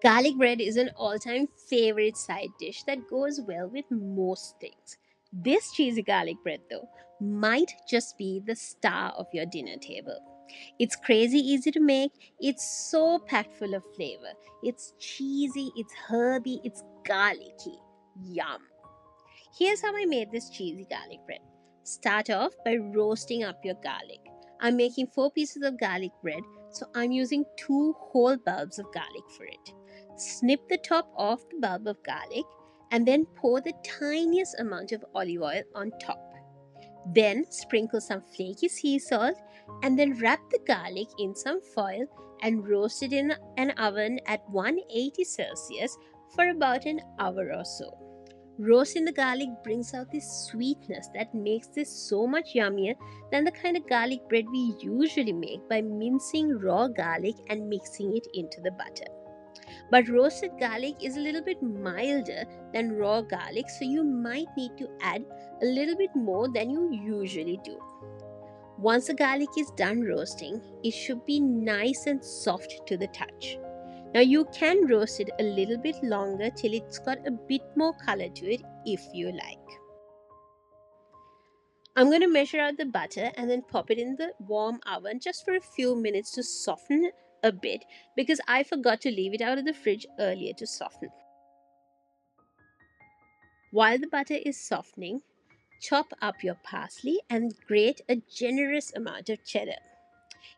Garlic bread is an all-time favorite side dish that goes well with most things. This cheesy garlic bread, though, might just be the star of your dinner table. It's crazy easy to make. It's so packed full of flavor. It's cheesy, it's herby, it's garlicky. Yum. Here's how I made this cheesy garlic bread. Start off by roasting up your garlic. I'm making 4 pieces of garlic bread, so I'm using 2 whole bulbs of garlic for it. Snip the top off the bulb of garlic and then pour the tiniest amount of olive oil on top. Then sprinkle some flaky sea salt and then wrap the garlic in some foil and roast it in an oven at 180 Celsius for about an hour or so. Roasting the garlic brings out this sweetness that makes this so much yummier than the kind of garlic bread we usually make by mincing raw garlic and mixing it into the butter. But roasted garlic is a little bit milder than raw garlic, so you might need to add a little bit more than you usually do. Once the garlic is done roasting, it should be nice and soft to the touch. Now you can roast it a little bit longer till it's got a bit more color to it if you like. I'm going to measure out the butter and then pop it in the warm oven just for a few minutes to soften a bit because I forgot to leave it out of the fridge earlier to soften. While the butter is softening, chop up your parsley and grate a generous amount of cheddar.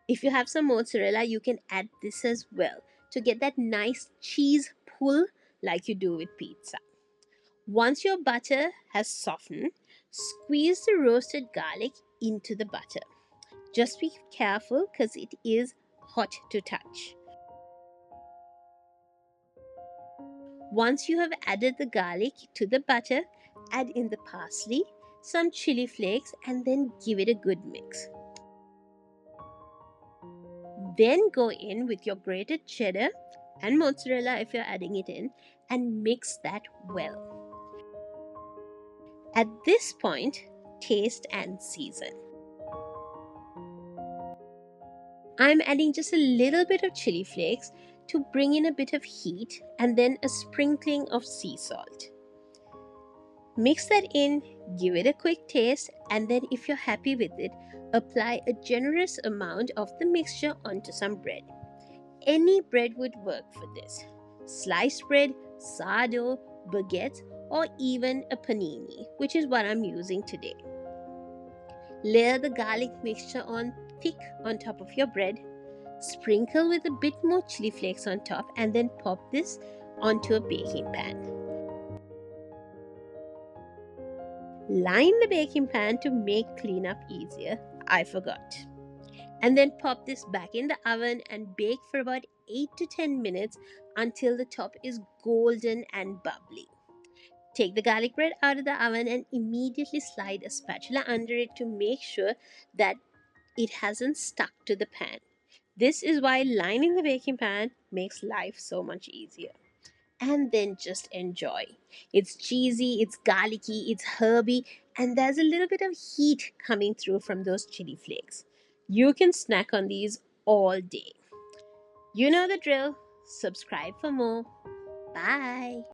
If you have some mozzarella, you can add this as well to get that nice cheese pull like you do with pizza. Once your butter has softened, squeeze the roasted garlic into the butter. Just be careful because it is hot to touch. Once you have added the garlic to the butter, add in the parsley, some chili flakes, and then give it a good mix. Then go in with your grated cheddar and mozzarella if you're adding it in and mix that well. At this point, taste and season. I'm adding just a little bit of chili flakes to bring in a bit of heat and then a sprinkling of sea salt. Mix that in, give it a quick taste, and then if you're happy with it, apply a generous amount of the mixture onto some bread. Any bread would work for this. Sliced bread, sourdough, baguette, or even a panini, which is what I'm using today. Layer the garlic mixture on thick on top of your bread. Sprinkle with a bit more chili flakes on top and then pop this onto a baking pan. Line the baking pan to make cleanup easier. I forgot. And then pop this back in the oven and bake for about 8 to 10 minutes until the top is golden and bubbly. Take the garlic bread out of the oven and immediately slide a spatula under it to make sure that it hasn't stuck to the pan. This is why lining the baking pan makes life so much easier. And then just enjoy. It's cheesy, it's garlicky, it's herby, and there's a little bit of heat coming through from those chili flakes. You can snack on these all day. You know the drill. Subscribe for more. Bye.